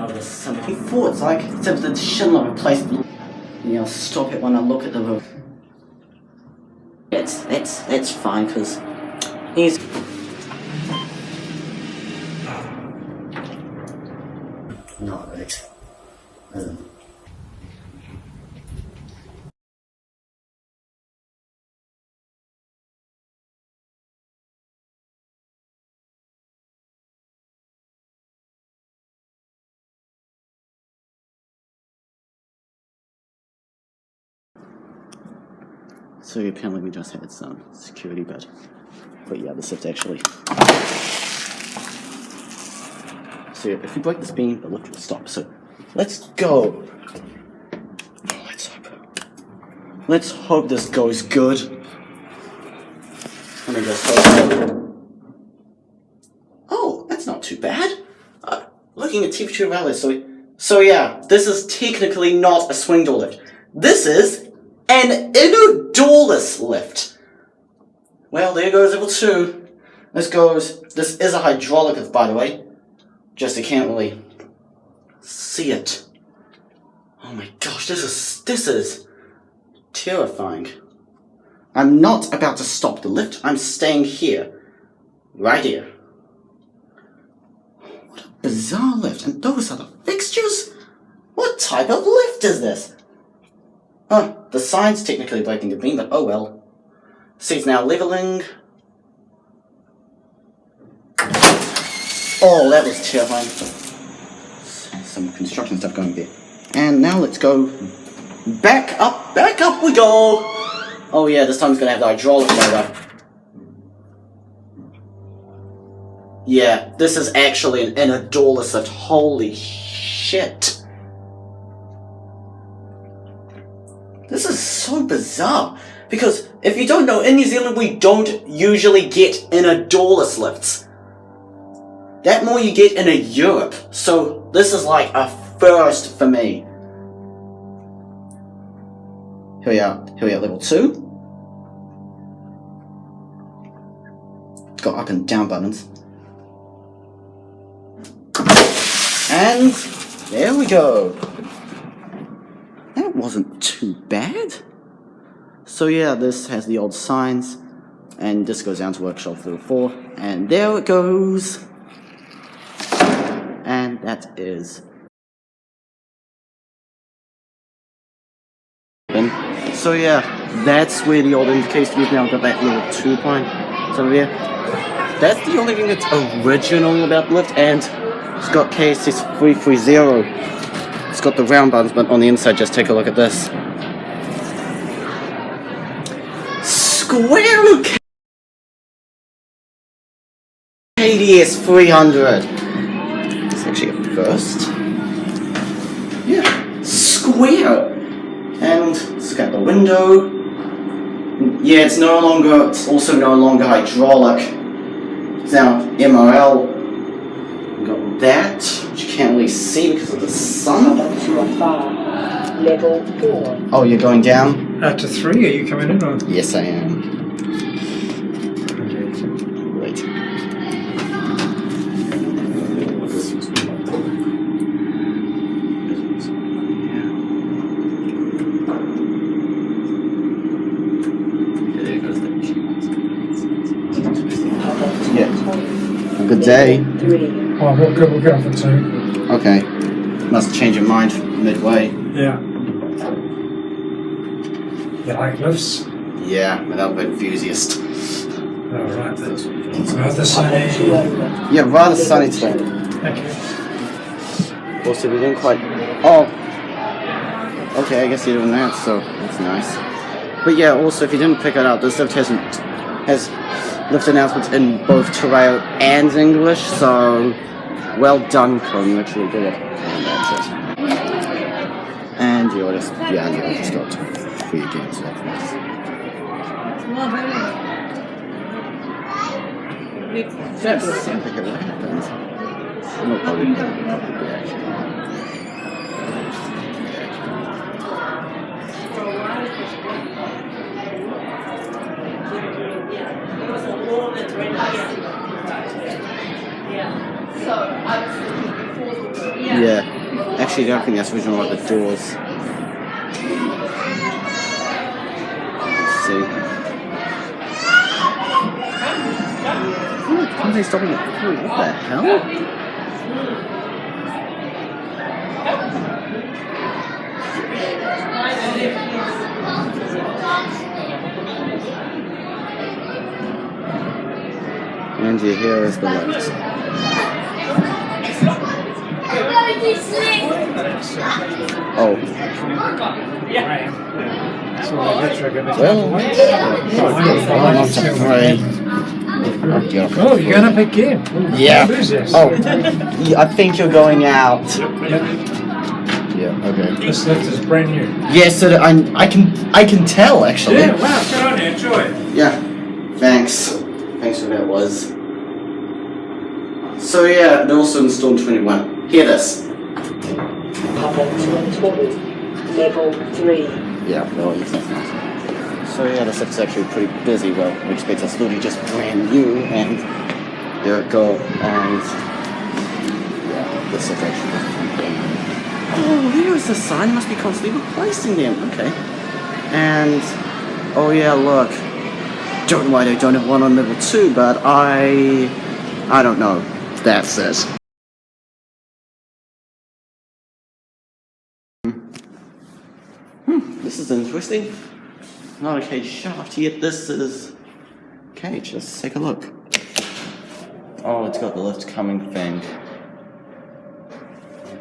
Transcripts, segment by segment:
the summer before, it's like, as if the shouldn't have replaced the... I'll stop it when I look at the roof. It's fine, because he's... Not right. So apparently we just had some security, but yeah, this lift actually. So yeah, if we break this beam, the lift will stop. So let's go. Let's hope this goes good. Let me just hope. Oh, that's not too bad. Looking at Te Papa Tongawera, so yeah, this is technically not a swing door lift. This is an inner doorless lift. Well, there goes level 2. This is a hydraulic lift, by the way. Just I can't really see it. Oh my gosh, this is terrifying. I'm not about to stop the lift. I'm staying here. Right here. What a bizarre lift. And those are the fixtures? What type of lift is this? Huh, the sign's technically breaking the beam, but oh well. Seat's now leveling. Oh, that was terrifying. Some construction stuff going there. And now let's go back up we go! Oh yeah, this time it's gonna have the hydraulic motor. Yeah, this is actually an inner doorless lift. Holy shit. This is so bizarre, because if you don't know, in New Zealand we don't usually get inner doorless lifts. That more you get in Europe, so this is like a first for me. Here we are at level 2. It's got up and down buttons. And there we go. That wasn't too bad. So yeah, this has the old signs, and this goes down to workshop level 4, and there it goes. And that is. So yeah, that's where the old indication is now. Got that little 2 point over there. That's the only thing that's original about the lift, and it's got KSS 330. It's got the round buttons, but on the inside, just take a look at this. Square KDS 300. It's actually a first. Yeah, square. And let's look at the window. Yeah, it's also no longer hydraulic. It's now MRL. We've got that, which you can't really see because of the sun. Level 4. Oh, you're going down? To 3, are you coming in? Or? Yes, I am. Wait. Yeah. Good day. Oh, we'll go for 2. Okay. Must change your mind midway. Yeah. You like lifts? Yeah, without an enthusiast. Oh, right then. Rather sunny. Yeah, rather sunny today. Thank you. Also, we didn't quite... Oh! Okay, I guess you're doing that, so that's nice. But yeah, also, if you didn't pick it up, this lift has lift announcements in both Tereo and English, so well done, Chrome, you actually did it. And that's it. And you'll just go to free games like this. That sounds like it happens. No problem. Yeah. Actually, I don't think that's original about the doors. Let's see. Why are they stopping at 3? What the hell? And here is the lift. Oh. Oh, you're gonna pick game. Yeah. Who's this? Oh. I think you're going out. Yeah. Okay. This lift is brand new. Yes, so I can tell actually. Yeah, wow, good on you, enjoy it. Yeah. Thanks. Thanks for that was. So yeah, and also in Storm 21. Hear this. Papa 20, level 3. Yeah, no, it's not. So yeah, this is actually pretty busy. Well, which makes us literally just brand new, and there it go. And yeah, this is actually. Oh, here's the sign. Must be constantly replacing them. Okay. And oh yeah, look. Don't know why they don't have one on level 2, but I don't know. That's it. This is interesting. Not a cage shaft yet. This is cage. Let's take a look. Oh, it's got the lift coming thing.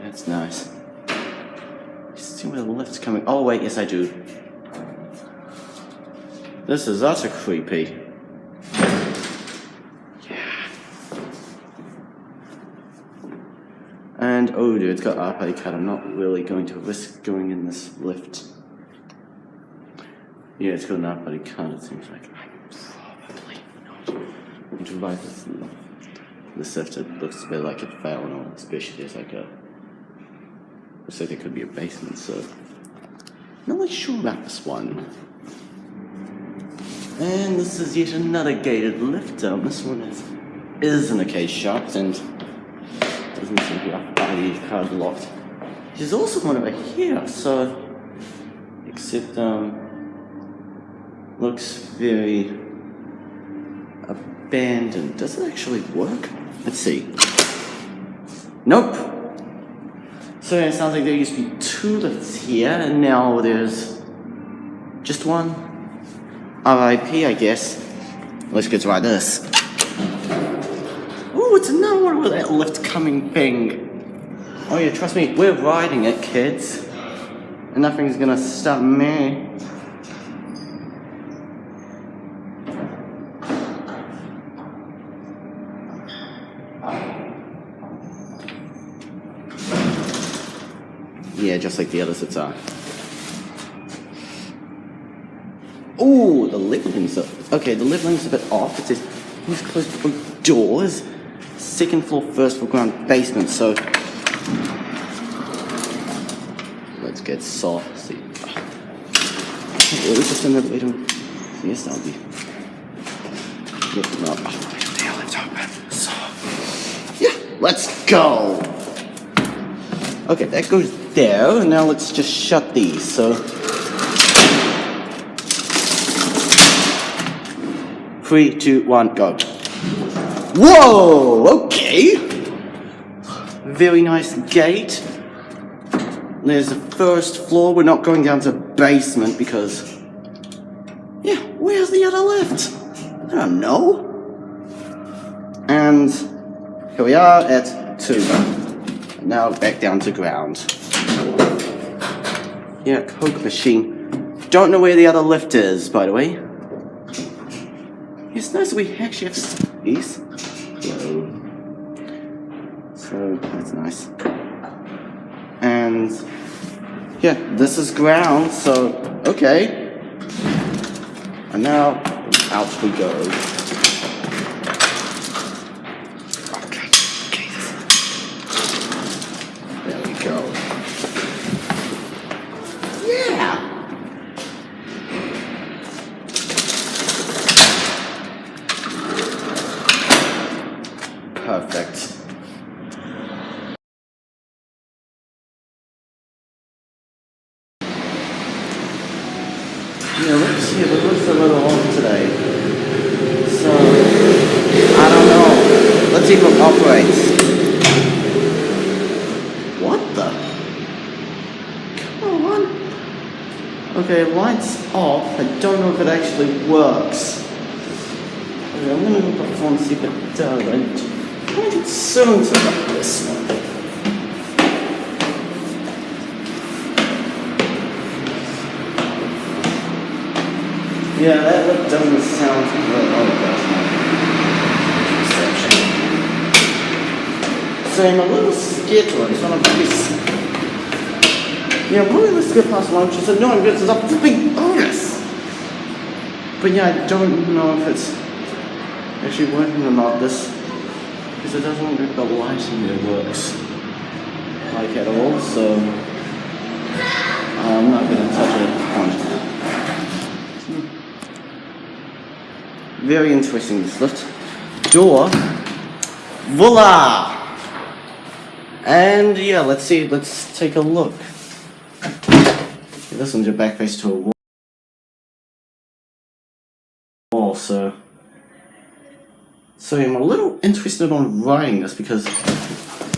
That's nice. See where the lift's coming. Oh wait, yes I do. This is utter creepy. Yeah. And oh dude, it's got RP cut. I'm not really going to risk going in this lift. Yeah, it's got an RP cut, it seems like. Probably not. And to revive this lift, it looks a bit like it fell and all, especially there's like a. Looks like there could be a basement, so. Not really sure about this one. And this is yet another gated lift. This one isn't a cage shaft and doesn't seem to be RFID card locked. There's also one over here, so except looks very abandoned. Does it actually work? Let's see. Nope. So it sounds like there used to be 2 lifts here, and now there's just one. RIP, I guess. Let's get to try this. Ooh, it's another one with that lift coming thing. Oh yeah, trust me, we're riding it, kids. And nothing's gonna stop me. Yeah, just like the others it's are. Ooh, the leveling's up. Okay, the leveling's a bit off. It says, please close both doors. 2nd floor, 1st floor ground basement, so. Let's get saucy. It was just another way to. Yes, that'll be. Lifting up. Oh, the hell, it's open. So. Yeah, let's go. Okay, that goes there. Now let's just shut these, so. 3, 2, 1, go. Whoa! Okay. Very nice gate. There's the 1st floor. We're not going down to basement because. Yeah, where's the other lift? I don't know. And here we are at 2. Now back down to ground. Yeah, Coke machine. Don't know where the other lift is, by the way. It's nice that we actually have space. So that's nice. And yeah, this is ground, so okay. And now out we go. Okay, there we go. Yeah. Perfect. Wait. What the? Come on. Okay, lights off. I don't know if it actually works. Okay, I'm gonna look up phone and see if it does. I'm concerned about this one. Yeah, that doesn't sound good. Oh, gosh, no. Reception. So I'm a little scared to it. So I'm pretty yeah, I'm probably going to skip past lunch. I said, no, I'm good. It's a flipping bonus. But yeah, I don't know if it's actually working or not. This, because it doesn't look like the lighting that works like at all. So I'm not going to touch it on. Very interesting, this lift. Door. Voila! And yeah, let's see, let's take a look. This one's your back face to a wall, so I'm a little interested on writing this because,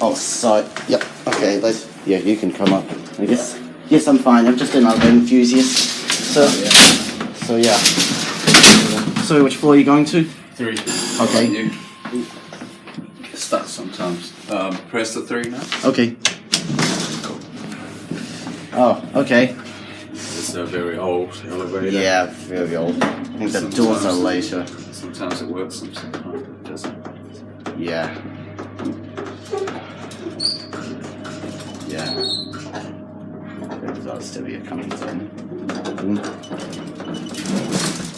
oh, so, yep, okay, yeah, you can come up, I guess. Yes, I'm fine, I'm just another enthusiast, so yeah. So which floor are you going to? 3. Okay. You start sometimes. Press the 3 now. Okay. Cool. Oh, okay. It's a very old elevator. Yeah, very old. I think the doors are later. Sometimes it works, sometimes it doesn't. Yeah. Yeah. There's still be a coming soon.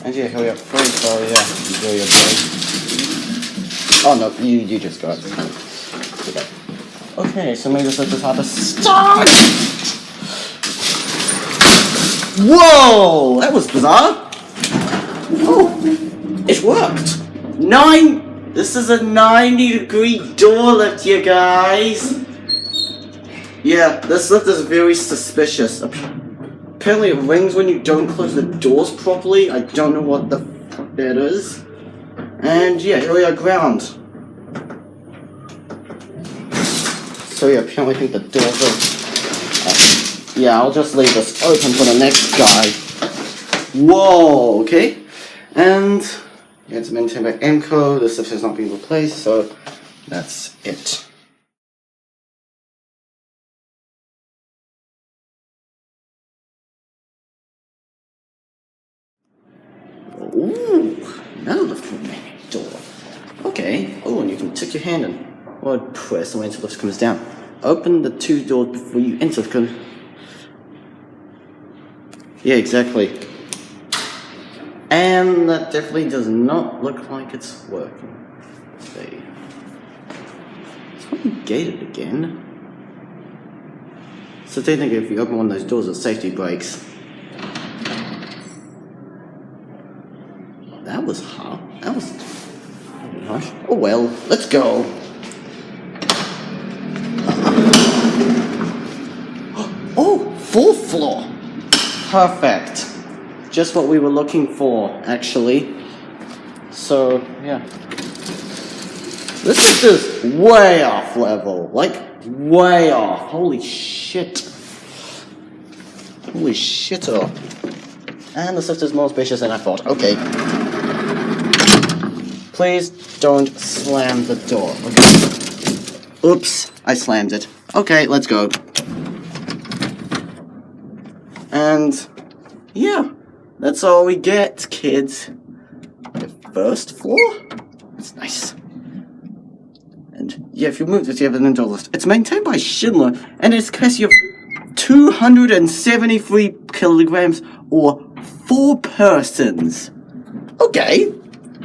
And yeah, hurry up free, so yeah, enjoy your day. Oh no, you just got it. Okay, so maybe this is how to start! Whoa! That was bizarre! Oh! It worked! This is a 90-degree door lift, you guys! Yeah, this lift is very suspicious. Apparently it rings when you don't close the doors properly. I don't know what the fuck that is. And yeah, here we are ground. So yeah, apparently I think the doors are... yeah, I'll just leave this open for the next guy. Whoa, okay. And yeah, it's maintained by MCO. The stuff has not been replaced, so that's it. Ooh, now the main door. Okay. Oh, and you can stick your hand in. Or press the way until the lift comes down. Open the 2 doors before you enter the yeah, exactly. And that definitely does not look like it's working. Let's see. It's probably gated again. So technically if you open one of those doors, the safety breaks. That was hard. That was harsh. Oh well, let's go. Oh, 4th floor. Perfect. Just what we were looking for, actually. So, yeah. This is just way off level. Like, way off. Holy shit. Holy shit up. And the lift is more spacious than I thought. Okay. Please don't slam the door. Okay. Oops, I slammed it. Okay, let's go. And yeah, that's all we get, kids. The 1st floor? That's nice. And yeah, if you move this, you have an indoor list. It's maintained by Schindler, and its capacity of 273 kilograms or 4 persons. Okay.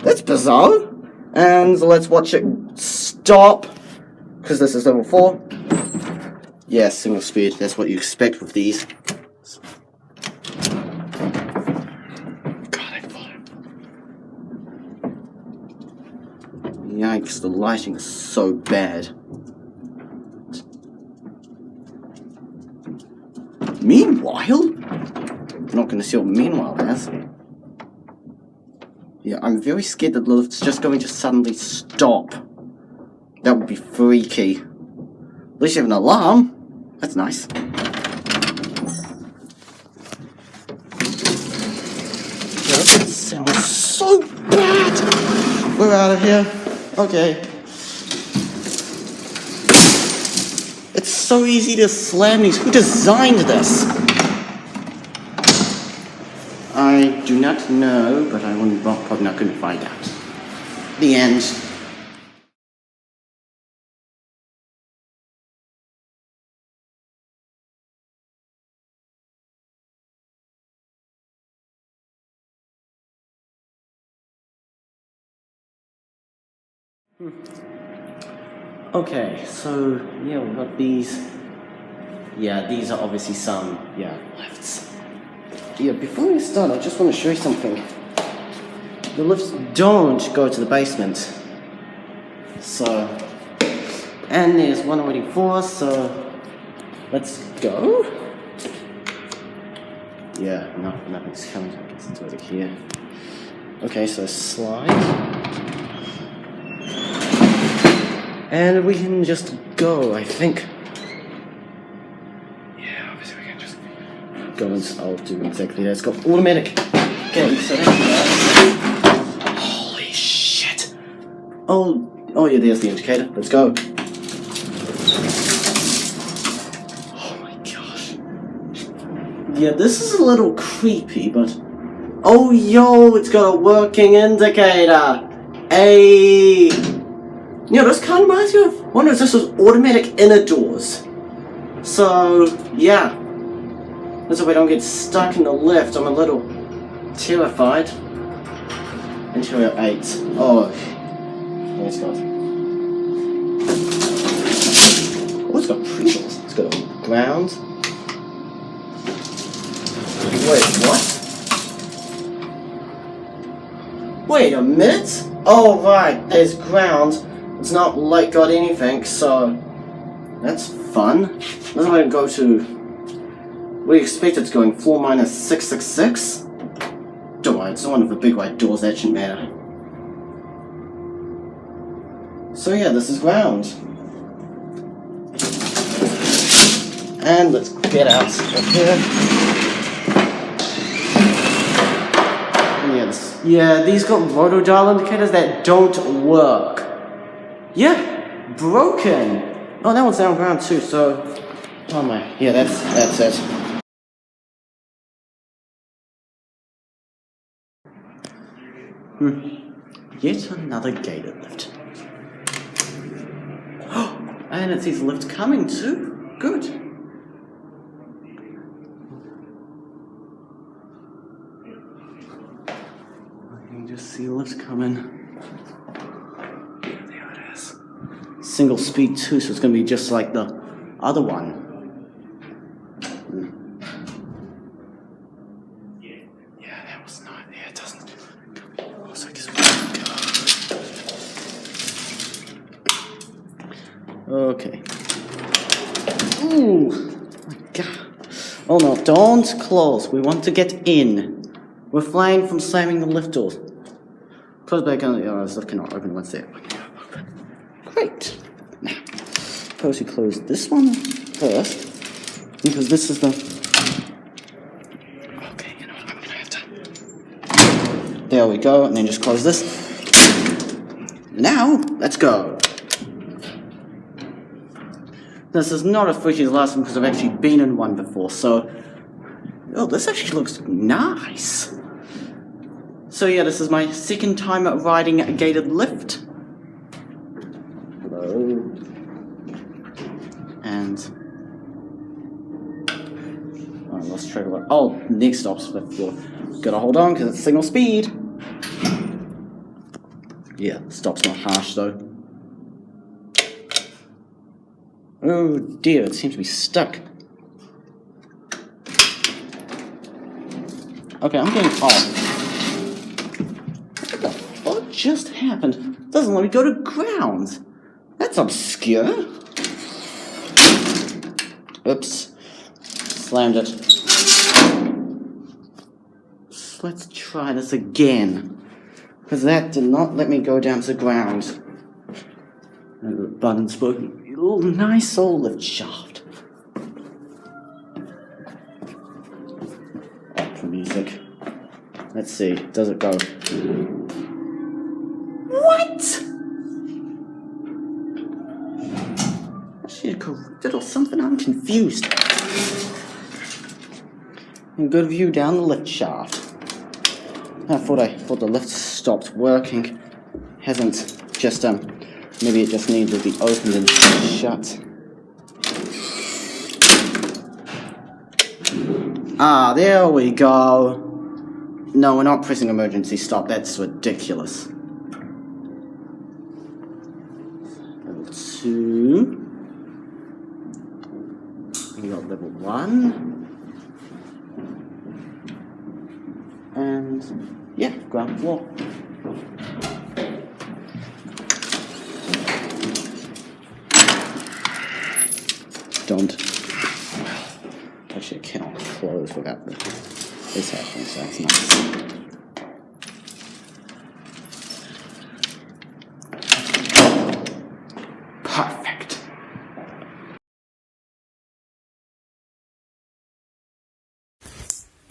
That's bizarre. And let's watch it stop. Because this is level 4. Yeah, single speed. That's what you expect with these. God, I thought it. Yikes, the lighting is so bad. Meanwhile? I'm not going to see what meanwhile has. Yeah, I'm very scared that the lift's just going to suddenly stop. That would be freaky. At least you have an alarm. That's nice. Yeah, that sounds so bad. We're out of here. Okay. It's so easy to slam these. Who designed this? I do not know, but I wouldn't, probably not going to find out. The end. Okay, so yeah, we've got these. Yeah, these are obviously some, lifts. Yeah, before we start, I just want to show you something. The lifts don't go to the basement. So, and there's one waiting for us, so let's go. Yeah, no, nothing's coming, I guess it's over here. Okay, so slide. And we can just go, I think. Yeah, obviously we can just go and I'll do exactly that. It's got automatic gates, so that's holy shit. Oh yeah, there's the indicator. Let's go. Oh my gosh. Yeah, this is a little creepy, but oh yo, it's got a working indicator. Hey. You know, this kind of reminds me of one of this was automatic inner doors. So, yeah. That's why I don't get stuck in the lift. I'm a little terrified. Interior 8. Oh, it's got. Oh, it's got pre-doors. It's got a ground. Wait, what? Wait a minute? Oh, right, there's ground. It's not like got anything, so that's fun. That's why I go to. We expect it's going floor minus 666. Don't worry, it's one of the big white doors, that shouldn't matter. So yeah, this is ground. And let's get out of here. Yeah, these got rotodial indicators that don't work. Yeah, broken. Oh, that one's down ground too, so. Oh my. Yeah, that's it. Yet another gated lift. And it says lift coming too. Good. I can just see lift coming. Single speed too, so it's going to be just like the other one. Yeah, that was not. Yeah, it doesn't. Oh, so I guess we go. Okay. Ooh, my God. Oh no! Don't close. We want to get in. We're flying from slamming the lift doors. Close back on. This lift cannot open once there. Great. Now, suppose we close this one first, because this is the. Okay, you know what? I'm gonna have to. There we go, and then just close this. Now, let's go. This is not as freaky as the last one because I've actually been in one before, so. Oh, this actually looks nice. So yeah, this is my second time riding a gated lift. And I lost track of it. Oh, next stop's fifth floor. Gotta hold on because it's single speed. Yeah, stop's not harsh though. Oh dear, it seems to be stuck. Okay, I'm getting off. What the fuck just happened? It doesn't let me go to ground. That's obscure. Oops. Slammed it. So let's try this again. Because that did not let me go down to the ground. Buttons broken. Nice old lift shaft. Opera music. Let's see, does it go? What? She corrected or something? I'm confused. And good view down the lift shaft. I thought the lift stopped working. Hasn't. Just maybe it just needs to be opened and shut. Ah, there we go. No, we're not pressing emergency stop. That's ridiculous. Level 2. We got level 1. And yeah, ground floor. Don't. Actually, I cannot close without this happening, so that's nice. Perfect.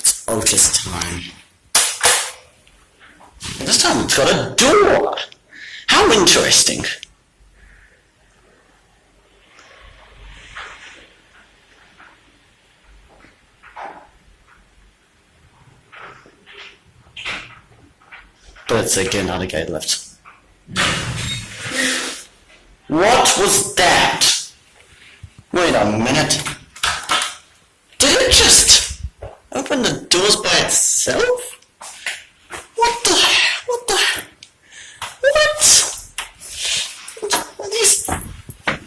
It's Otis time. This time it's got a door! How interesting! But it's again not a gate lift. What was that? Wait a minute. Did it just open the doors by itself? What?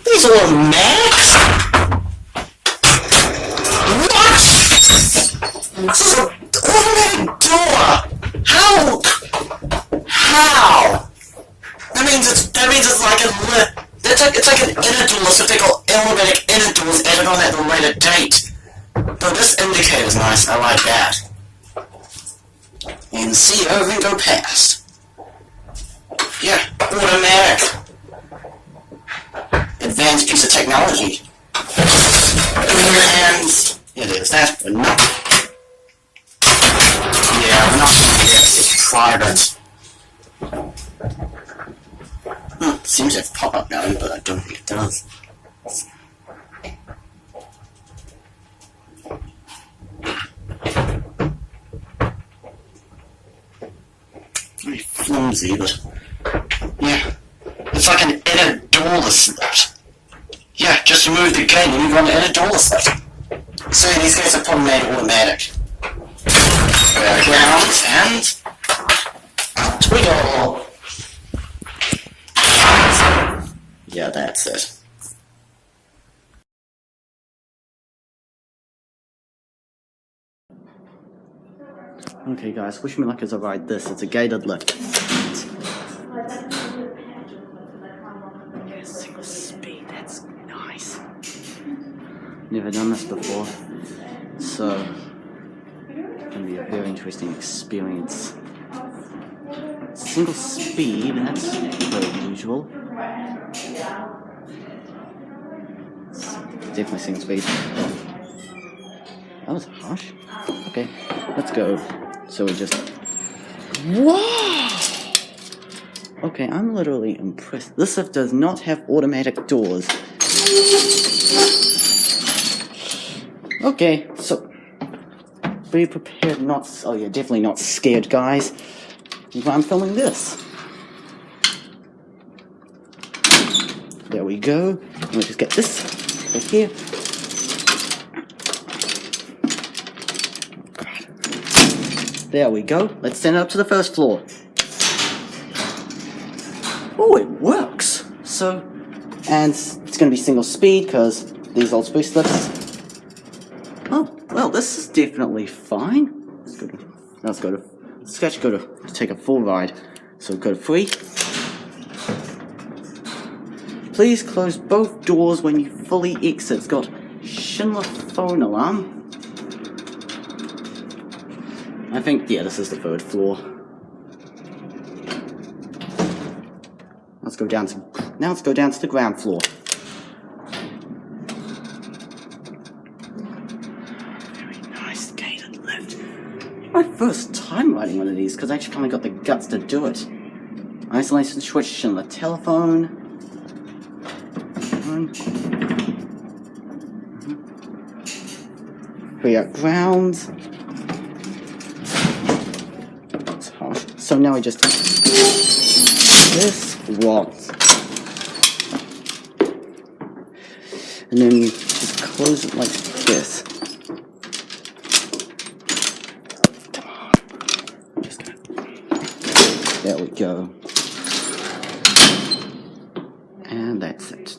These automatics? What? This is an automatic door! How? That means it's like it's like an inner door, so they got automatic inner doors added on at a later date. But this indicator's nice, I like that. And see over and go past. Yeah, automatic. Advanced piece of technology. And it is that, but no. Yeah, we're not gonna get it private. Seems to have pop-up value, but I don't think it does. Very flimsy, but yeah, it's like an inner doorless lift. Yeah, just remove the gate and move on to inner doorless lift. So these guys are probably made automatic. Ground and twiddle. Yeah, that's it. Okay guys, wish me luck as I ride this. It's a gated lift. Yeah, single speed, that's nice. Never done this before, so it's gonna be a very interesting experience. Single speed, that's very usual. Definitely single speed. That was harsh. Okay, let's go. So we just... Wow! Okay, I'm literally impressed. This lift does not have automatic doors. Okay, so... Be prepared not... Oh yeah, definitely not scared, guys. I'm filming this. There we go. We'll just get this right here. God. There we go. Let's send it up to the first floor. Oh, it works. So, and it's going to be single speed because these old spruce lifts. Oh, well, this is definitely fine. Let's actually go to take a full ride. So go to 3. Please close both doors when you fully exit. It's got Schindler phone alarm. I think, yeah, this is the 3rd floor. Let's go down to now let's go down to the ground floor. Very nice gated lift. My first time riding one of these because I actually finally got the guts to do it. Isolation switch on the telephone. We got ground. It's harsh. So now we just this locks. And then just close it like this. Come on. There we go. And that's it.